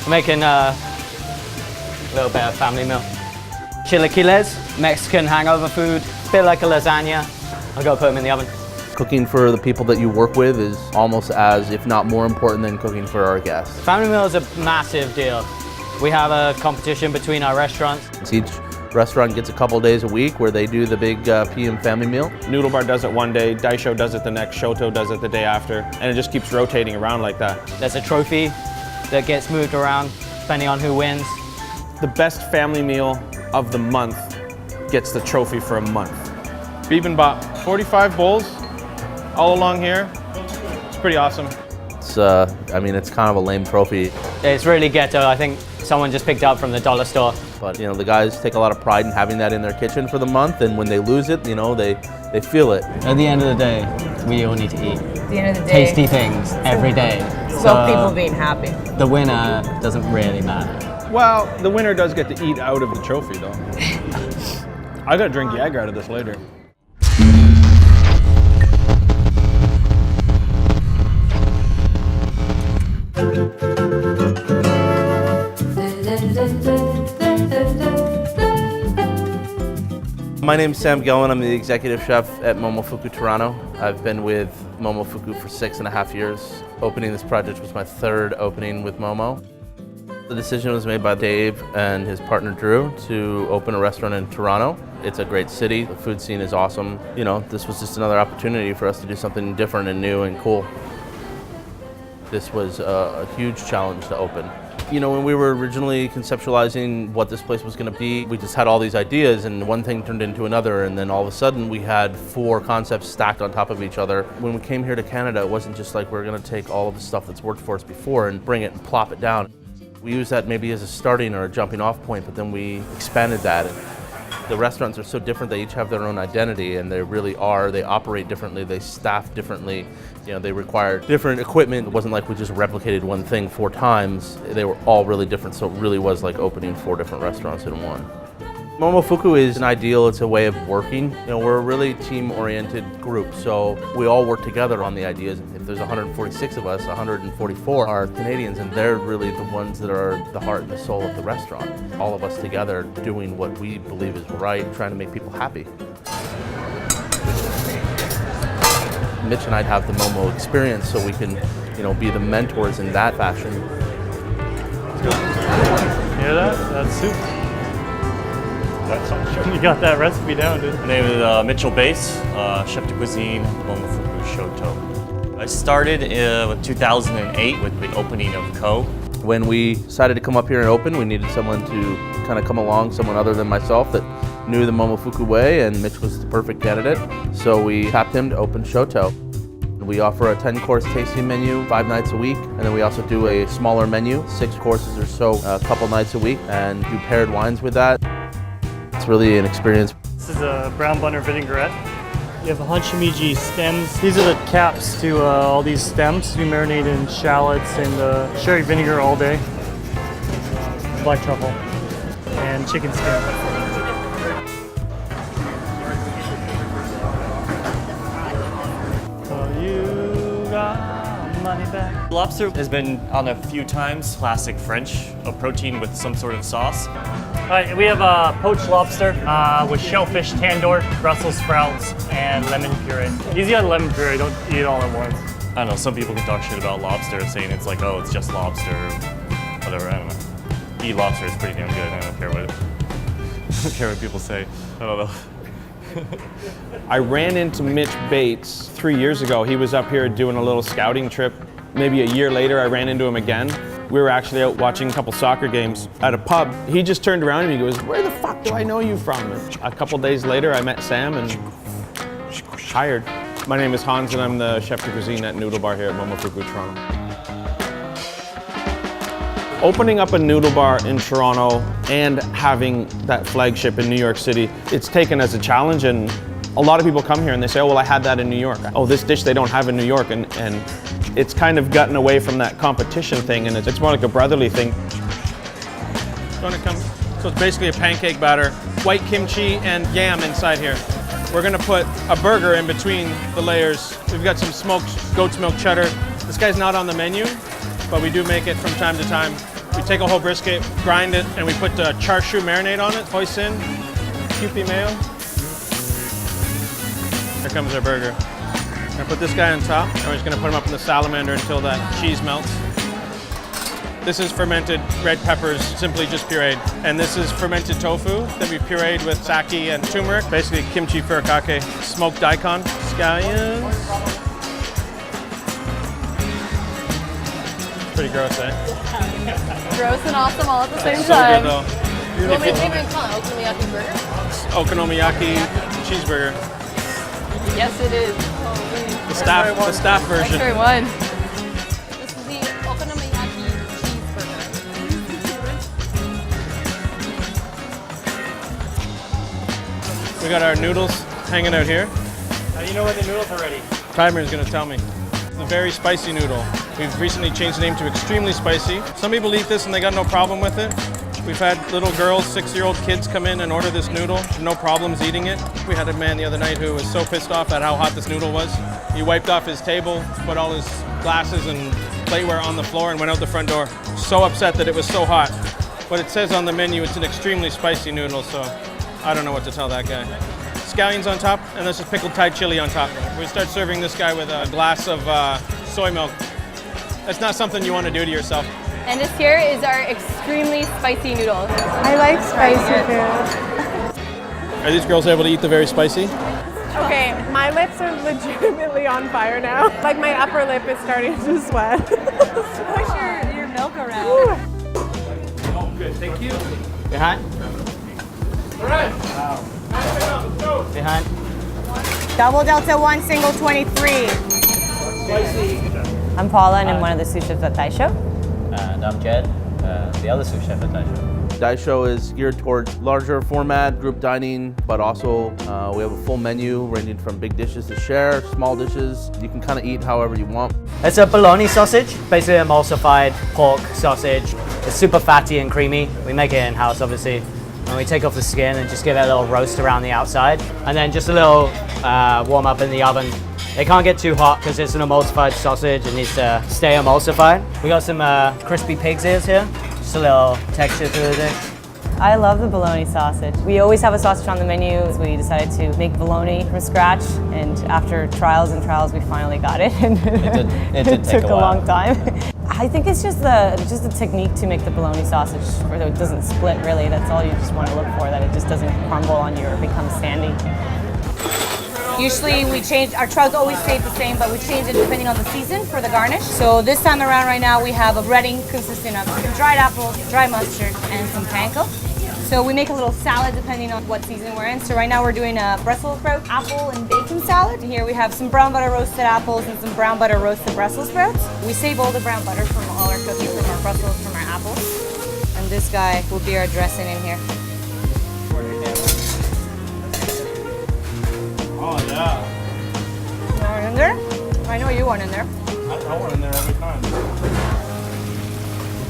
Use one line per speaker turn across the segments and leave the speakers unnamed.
I'm making a little bit of family meal. Chilaquiles, Mexican hangover food, a bit like a lasagna. I'll go put them in the oven.
Cooking for the people that you work with is almost as, if not more important than cooking for our guests.
Family meal is a massive deal. We have a competition between our restaurants.
Each restaurant gets a couple days a week where they do the big PM family meal.
Noodle Bar does it one day, Daisho does it the next, Shoto does it the day after, and it just keeps rotating around like that.
There's a trophy that gets moved around depending on who wins.
The best family meal of the month gets the trophy for a month. We even bought 45 bowls all along here. It's pretty awesome.
It's, it's kind of a lame trophy.
It's really ghetto. I think someone just picked it up from the dollar store.
But, the guys take a lot of pride in having that in their kitchen for the month, and when they lose it, they feel it.
At the end of the day, we all need to eat.
At the end of the day,
tasty things every day.
So people being happy.
The winner doesn't really matter.
Well, the winner does get to eat out of the trophy though. I gotta drink Jagger out of this later.
My name's Sam Gillen. I'm the executive chef at Momofuku Toronto. I've been with Momofuku for 6.5 years. Opening this project was my third opening with Momo. The decision was made by Dave and his partner Drew to open a restaurant in Toronto. It's a great city. The food scene is awesome. This was just another opportunity for us to do something different and new and cool. This was a huge challenge to open. When we were originally conceptualizing what this place was going to be, we just had all these ideas and one thing turned into another, and then all of a sudden we had 4 concepts stacked on top of each other. When we came here to Canada, it wasn't just like we're going to take all of the stuff that's worked for us before and bring it and plop it down. We used that maybe as a starting or a jumping off point, but then we expanded that. The restaurants are so different, they each have their own identity, and they really are. They operate differently, they staff differently. They require different equipment. It wasn't like we just replicated one thing 4 times. They were all really different, so it really was like opening 4 different restaurants in one. Momofuku is an ideal, it's a way of working. We're a really team-oriented group, so we all work together on the ideas. If there's 146 of us, 144 are Canadians, and they're really the ones that are the heart and the soul of the restaurant. All of us together doing what we believe is right, trying to make people happy. Mitch and I have the Momo experience, so we can, be the mentors in that fashion.
Hear that? That's soup. You got that recipe down, dude.
My name is Mitchell Bass, chef de cuisine, Momofuku Shoto. I started in 2008 with the opening of Co.
When we decided to come up here and open, we needed someone to kind of come along, someone other than myself that knew the Momofuku way, and Mitch was the perfect candidate. So we tapped him to open Shoto. We offer a 10-course tasting menu 5 nights a week, and then we also do a smaller menu, 6 courses or so, a couple nights a week, and do paired wines with that. It's really an experience.
This is a brown butter vinaigrette. You have hanshimiji stems. These are the caps to all these stems. We marinate in shallots and sherry vinegar all day. Black truffle and chicken skin.
Lobster has been on a few times. Classic French, a protein with some sort of sauce.
All right, we have poached lobster with shellfish, tandoor, Brussels sprouts, and lemon puree. Easy on lemon puree, don't eat it all at once.
I don't know, some people can talk shit about lobster, saying it's like, oh, it's just lobster, whatever, I don't know. Eat lobster is pretty damn good, I don't care what people say, I don't know.
I ran into Mitch Bates 3 years ago. He was up here doing a little scouting trip. Maybe a year later, I ran into him again. We were actually out watching a couple soccer games at a pub. He just turned around and he goes, "Where the fuck do I know you from?" And a couple days later, I met Sam and hired. My name is Hans and I'm the chef de cuisine at Noodle Bar here at Momofuku, Toronto. Opening up a noodle bar in Toronto and having that flagship in New York City, it's taken as a challenge, and a lot of people come here and they say, oh, well, I had that in New York. Oh, this dish they don't have in New York, and it's kind of gotten away from that competition thing, and it's more like a brotherly thing. So it's basically a pancake batter, white kimchi and yam inside here. We're gonna put a burger in between the layers. We've got some smoked goat's milk cheddar. This guy's not on the menu, but we do make it from time to time. We take a whole brisket, grind it, and we put char siu marinade on it. Hoisin, Kewpie mayo. Here comes our burger. I'm gonna put this guy on top, and we're just gonna put him up in the salamander until that cheese melts. This is fermented red peppers, simply just pureed. And this is fermented tofu that we pureed with sake and turmeric. Basically kimchi furikake, smoked daikon, scallions. Pretty gross, eh?
Gross and awesome all at the same
So
time.
good though.
You want me to even call it okonomiyaki burger?
Okonomiyaki cheeseburger.
Yes, it is.
The staff version.
Try one. This is the okonomiyaki cheeseburger.
We got our noodles hanging out here.
How do you know when the noodles are ready?
Timer is gonna tell me. The very spicy noodle. We've recently changed the name to extremely spicy. Some people eat this and they got no problem with it. We've had little girls, 6-year-old kids come in and order this noodle. No problems eating it. We had a man the other night who was so pissed off at how hot this noodle was. He wiped off his table, put all his glasses and plateware on the floor and went out the front door. So upset that it was so hot. But it says on the menu it's an extremely spicy noodle, so I don't know what to tell that guy. Scallions on top, and this is pickled Thai chili on top. We start serving this guy with a glass of soy milk. That's not something you want to do to yourself.
And this here is our extremely spicy noodles.
I like spicy food.
Are these girls able to eat the very spicy?
Okay, my lips are legitimately on fire now. Like my upper lip is starting to sweat.
Push your milk around.
Oh, good, thank you.
Behind.
All right.
Behind.
Double Delta 1, single 23. I'm Paula and I'm one of the sous chefs at Daisho.
And I'm Jed, the other sous chef at Daisho.
Daisho is geared towards larger format, group dining, but also we have a full menu ranging from big dishes to share, small dishes. You can kind of eat however you want.
It's a bologna sausage, basically emulsified pork sausage. It's super fatty and creamy. We make it in-house, obviously. And we take off the skin and just give it a little roast around the outside. And then just a little warm up in the oven. It can't get too hot because it's an emulsified sausage. It needs to stay emulsified. We got some crispy pig's ears here. Just a little texture to the dish.
I love the bologna sausage. We always have a sausage on the menu. We decided to make bologna from scratch, and after trials and trials, we finally got it. And
It did take
took
a
a long
while.
time. I think it's just the technique to make the bologna sausage where it doesn't split really. That's all you just want to look for, that it just doesn't crumble on you or become sandy.
Usually we change, our trout always stays the same, but we change it depending on the season for the garnish. So this time around right now we have a breading consisting of some dried apples, dry mustard, and some panko. So we make a little salad depending on what season we're in. So right now we're doing a Brussels sprout, apple, and bacon salad. Here we have some brown butter roasted apples and some brown butter roasted Brussels sprouts. We save all the brown butter from all our cooking, from our Brussels, from our apples. And this guy will be our dressing in here.
Oh yeah.
More in there? I know you want in there.
I want in there every time.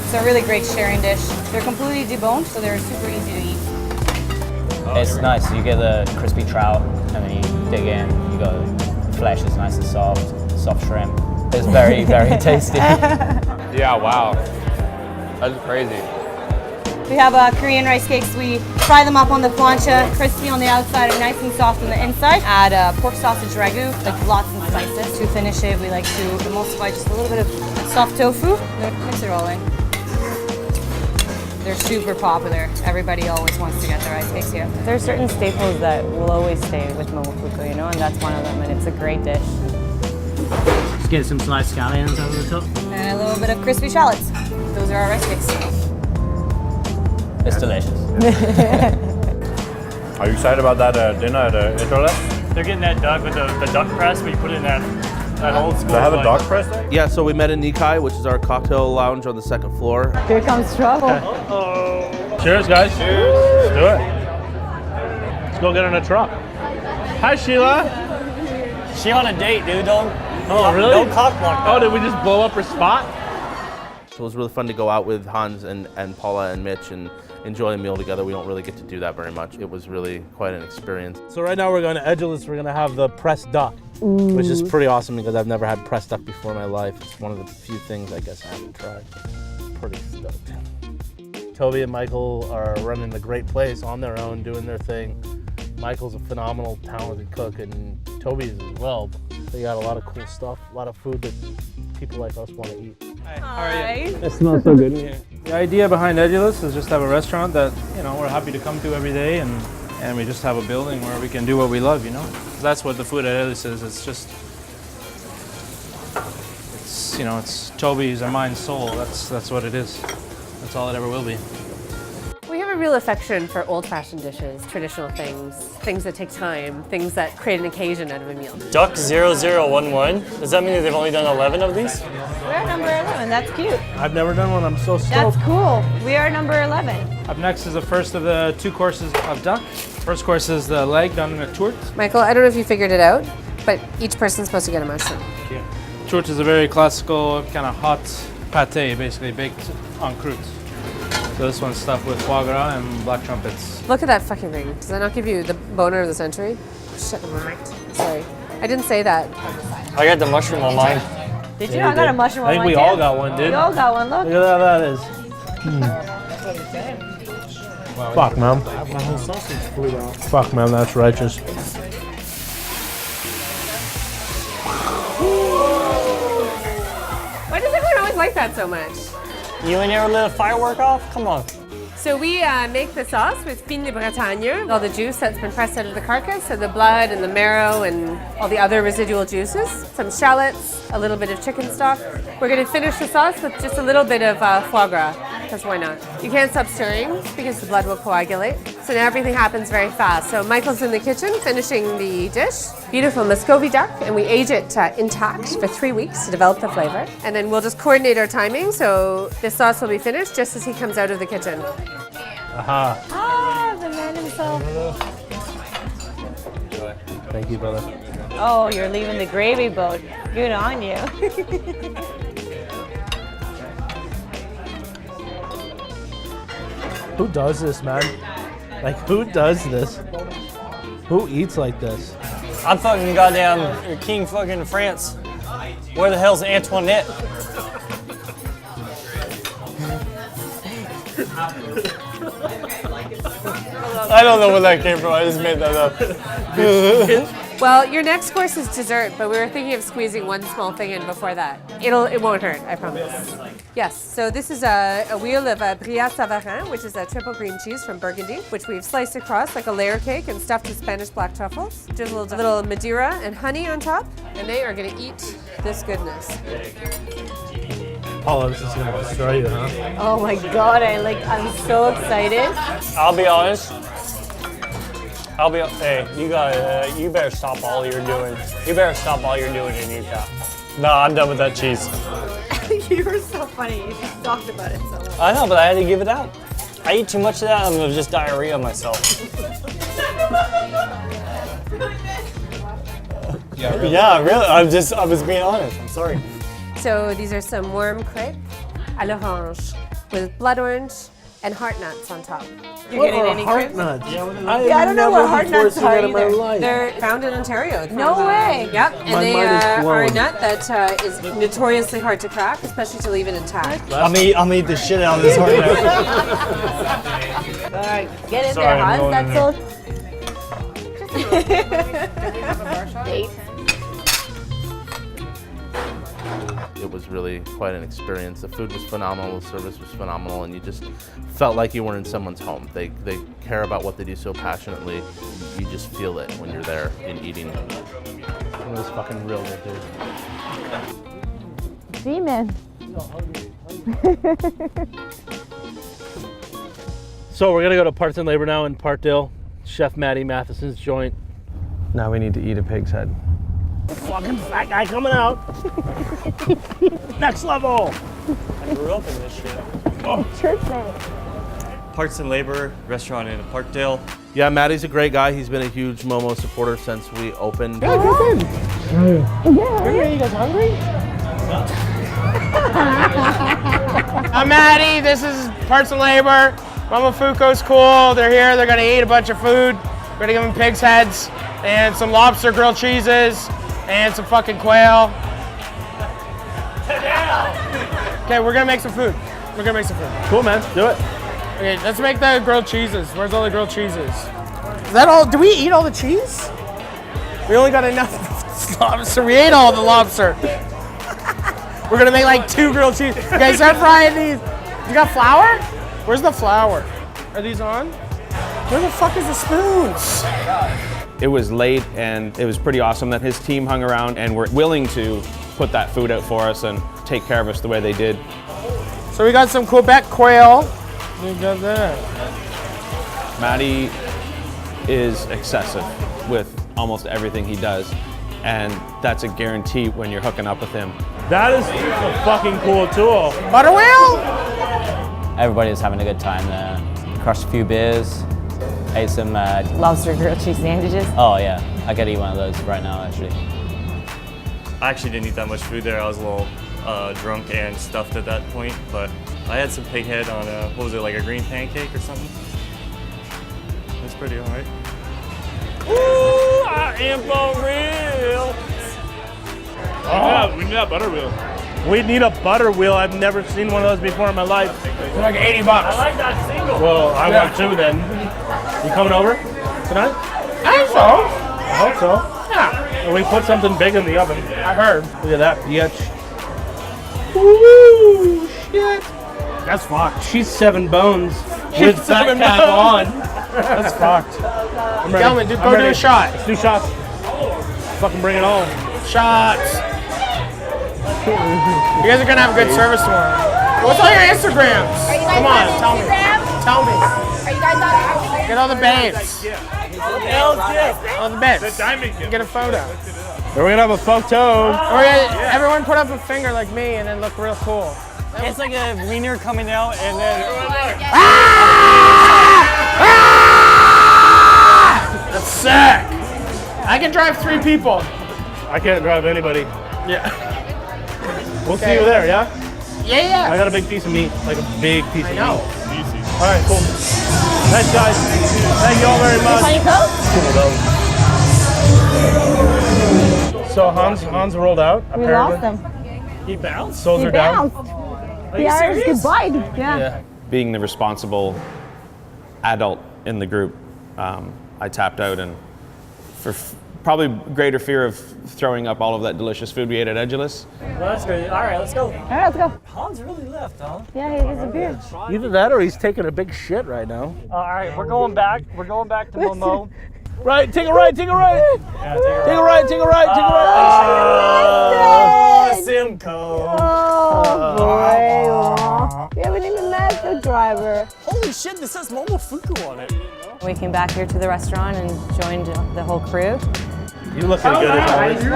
It's a really great sharing dish. They're completely deboned, so they're super easy to eat.
It's nice. You get the crispy trout, and then you dig in. You got the flesh is nice and soft shrimp. It's very, very tasty.
Yeah, wow. That's crazy.
We have Korean rice cakes. We fry them up on the plancha, crispy on the outside and nice and soft on the inside. Add pork sausage ragu, like lots of spices. To finish it, we like to emulsify just a little bit of soft tofu. Mix it all in. They're super popular. Everybody always wants to get their rice cakes here.
There are certain staples that will always stay with Momofuku, and that's one of them, and it's a great dish.
Just get some sliced scallions over the top.
And a little bit of crispy shallots. Those are our rice cakes.
It's delicious.
Are you excited about that dinner at Etoile?
They're getting that duck with the duck press, but you put it in that old school.
Do they have a
like-
dog press there?
Yeah, so we met in Nikai, which is our cocktail lounge on the second floor.
Here comes trouble.
Cheers, guys. Cheers. Let's do it. Let's go get in a truck. Hi, Sheila.
She on a date, dude. Don't cock block that.
Oh, did we just blow up her spot?
So it was really fun to go out with Hans and Paula and Mitch and enjoy a meal together. We don't really get to do that very much. It was really quite an experience.
So right now we're going to Edulus. We're going to have the pressed duck, which is pretty awesome because I've never had pressed duck before in my life. It's one of the few things I guess I haven't tried. pretty stoked. Toby and Michael are running a great place on their own, doing their thing. Michael's a phenomenal, talented cook, and Toby is as well. They got a lot of cool stuff, a lot of food that people like us want to eat.
Hi.
It smells so good in here.
The idea behind Edulous is just to have a restaurant that, you know, we're happy to come to every day, and we just have a building where we can do what we love, you know? That's what the food at Edulous is. It's just, you know, it's Toby's and mine's soul. That's what it is. That's all it ever will be.
We have a real affection for old-fashioned dishes, traditional things that take time, things that create an occasion out of a meal.
Duck 0011. Does that mean that they've only done 11 of these?
We're number 11. That's cute.
I've never done one. I'm so
That's
stoked.
cool. We are number 11.
Up next is the first of the 2 courses of duck. First course is the leg done in a tourte.
Michael, I don't know if you figured it out, but each person's supposed to get a mushroom.
Tourte is a very classical kind of hot pate, basically baked en croûte. So this one's stuffed with foie gras and black trumpets.
Look at that fucking ring. Does that not give you the boner of the century? Shit, never mind. Sorry. I didn't say that.
I got the mushroom on mine.
Did you? I got a mushroom
I
on
think
mine
we
too.
all got one, dude.
We all got one. Look.
Look at how that is. Fuck, man. Fuck, man, that's righteous.
Why does everyone always like that so much?
You ain't ever lit a firework off? Come on.
So we make the sauce with fine de Bretagne, all the juice that's been pressed out of the carcass, and the blood and the marrow and all the other residual juices. Some shallots, a little bit of chicken stock. We're going to finish the sauce with just a little bit of foie gras, because why not? You can't stop stirring because the blood will coagulate. So now everything happens very fast. So Michael's in the kitchen finishing the dish. Beautiful Muscovy duck, and we age it intact for 3 weeks to develop the flavor. And then we'll just coordinate our timing so the sauce will be finished just as he comes out of the kitchen.
Aha.
Ah, the man himself.
Thank you, brother.
Oh, you're leaving the gravy boat. Good on you.
Who does this, man? Like, who does this? Who eats like this?
I'm fucking goddamn King fucking France. Where the hell's Antoinette? I don't know where that came from. I just made that up.
Well, your next course is dessert, but we were thinking of squeezing one small thing in before that. It won't hurt, I promise. Yes, so this is a wheel of Brillat Savarin, which is a triple green cheese from Burgundy, which we've sliced across like a layer cake and stuffed with Spanish black truffles. Just a little Madeira and honey on top, and they are gonna eat this goodness.
Paula, this is gonna destroy you, huh?
Oh my god, I'm so excited.
I'll be honest. Hey, you better stop all you're doing. You better stop all you're doing and eat that. No, I'm done with that cheese.
You were so funny. You just talked about it so much.
I know, but I had to give it out. I eat too much of that, I'm gonna just diarrhea myself. Yeah, really. I was being honest. I'm sorry.
So these are some warm crêpes à l'orange with blood orange and heart nuts on top.
You're getting any
heart
crepes?
nuts?
I don't know what heart nuts are either.
They're found in Ontario.
No way.
Yep, and
My
they
mind is
are a
blown.
nut that is notoriously hard to crack, especially to leave it intact.
I'm gonna eat the shit out of this heart now.
Alright, get in
Sorry,
there,
I'm
Hans.
going in
That's so. Eight.
It was really quite an experience. The food was phenomenal, the service was phenomenal, and you just felt like you were in someone's home. They care about what they do so passionately. You just feel it when you're there and eating.
It was fucking real good, dude.
Demon.
So we're gonna go to Parts and Labor now in Parkdale. Chef Matty Matheson's joint.
Now we need to eat a pig's head.
Fucking fat guy coming out. Next level.
I grew up in this shit.
Church man.
Parts and Labor restaurant in Parkdale.
Yeah, Matty's a great guy. He's been a huge Momo supporter since we opened.
Yeah, you guys hungry?
I'm Maddie. This is Parts and Labor. Momofuku's cool. They're here. They're gonna eat a bunch of food. We're gonna give them pig's heads and some lobster grilled cheeses and some fucking quail. Okay, we're gonna make some food. We're gonna make some food.
Cool, man. Do it.
Okay, let's make the grilled cheeses. Where's all the grilled cheeses? Is that all? Do we eat all the cheese? We only got enough lobster. We ate all the lobster. We're gonna make like 2 grilled cheese. You guys start frying these. You got flour? Where's the flour? Are these on? Where the fuck is the spoons?
It was late, and it was pretty awesome that his team hung around and were willing to put that food out for us and take care of us the way they did.
So we got some Quebec quail. We got that.
Matty is excessive with almost everything he does, and that's a guarantee when you're hooking up with him.
That is a fucking cool tool.
Butter wheel?
Everybody was having a good time there. Crushed a few beers, ate some.
Lobster grilled cheese sandwiches.
Oh yeah, I could eat one of those right now actually.
I actually didn't eat that much food there. I was a little drunk and stuffed at that point, but I had some pig head on what was it, like a green pancake or something? That's pretty all right.
Ooh, I am for real. Oh, we need that butter wheel. We need a butter wheel. I've never seen one of those before in my life.
They're like $80.
I like that single. Well, I want 2 then. You coming over tonight?
I think so.
I hope so.
Yeah.
And we put something big in the oven.
I heard.
Look at that, bitch.
Woo, shit.
That's fucked. She's 7 bones with that cap on. That's fucked. I'm ready.
Gentlemen,
I'm
go do
ready.
a shot.
Let's do shots. Fucking bring it on.
Shots. You guys are gonna have good service tomorrow. What's all your Instagrams? Come on, tell me. Tell me.
Are you guys on?
Get all the babes. All the babes. Get a photo.
We're gonna have a photo.
Or everyone put up a finger like me and then look real cool.
It's like a wiener coming out and then.
That's sick. I can drive 3 people.
I can't drive anybody.
Yeah.
We'll see you there, yeah?
Yeah.
I got a big piece of meat, like a big piece of
I know.
meat. All right, cool. Thanks, guys. Thank you all very much. So Hans rolled out.
We
Apparently.
lost him.
He bounced. Souls are down. Are you
Irish
serious?
goodbye. Yeah.
Being the responsible adult in the group, I tapped out, and for probably greater fear of throwing up all of that delicious food we ate at Edulous.
Well, that's good. All right, let's go.
All right, let's go.
Hans really left, huh?
Yeah, he disappeared.
Either that or he's taking a big shit right now.
All right, we're going back. We're going back to Momo.
Right, take a right, take a right.
Yeah,
Take a right, take a right, take a right.
Oh, Simcoe.
Oh, boy. We haven't even met the driver.
Holy shit, this says Momofuku on it.
We came back here to the restaurant and joined the whole crew.
You looking good as always. You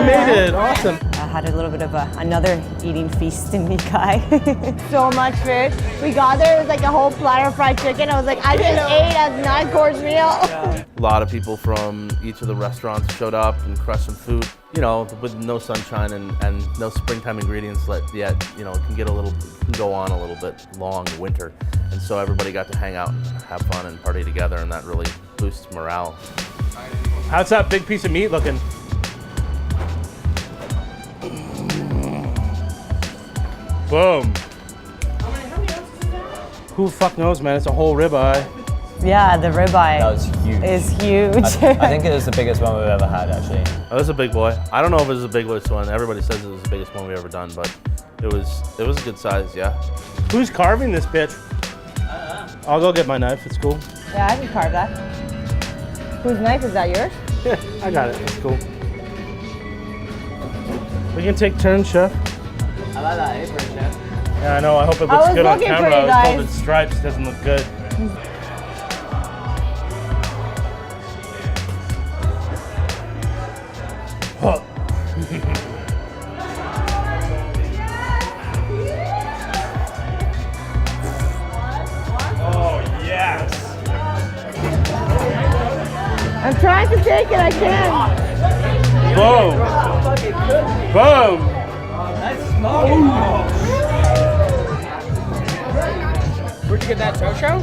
made it. Awesome.
I had a little bit of another eating feast in Nikai. So much food. We got there, it was like a whole platter of fried chicken. I was like, I just ate a 9-course meal.
A lot of people from each of the restaurants showed up and crushed some food. You know, with no sunshine and no springtime ingredients, it can get go on a little bit long winter. And so everybody got to hang out and have fun and party together, and that really boosts morale.
How's that big piece of meat looking? Boom. Who the fuck knows, man? It's a whole ribeye.
Yeah, the ribeye
That was huge.
is huge.
I think it was the biggest one we've ever had actually.
Oh, it was a big boy. I don't know if it was the biggest one. Everybody says it was the biggest one we've ever done, but it was a good size, yeah.
Who's carving this bitch? I'll go get my knife. It's cool.
Yeah, I can carve that. Whose knife is that, yours?
Yeah, I got it. It's cool. We can take turns, chef.
I like that apron, chef.
Yeah, I know. I hope it
I
looks
was
good on
looking for
camera.
you
I was told
guys.
its stripes doesn't look good. Huh.
Oh, yes.
I'm trying to take it, I can't.
Boom. Boom.
Where'd you get that Tosho?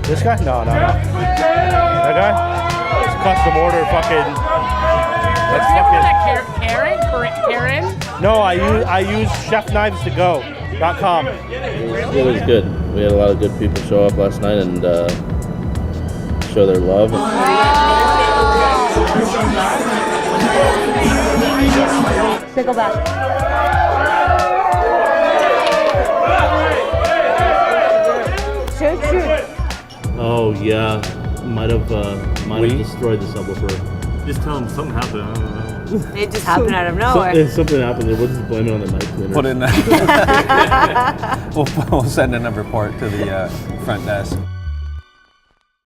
This guy? No. That guy? It's custom order fucking. That's fucking.
Karen?
No, I use chef knives to go.
subwaysurf.com.
It was good. We had a lot of good people show up last night and show their love.
Circle back. Shoot.
Oh yeah, might have destroyed the subwoofer.
Just tell them something happened. I don't know.
It just happened out of nowhere.
Something happened. We'll just blame it on the night cleaner.
Put in we'll send in a report to the front desk.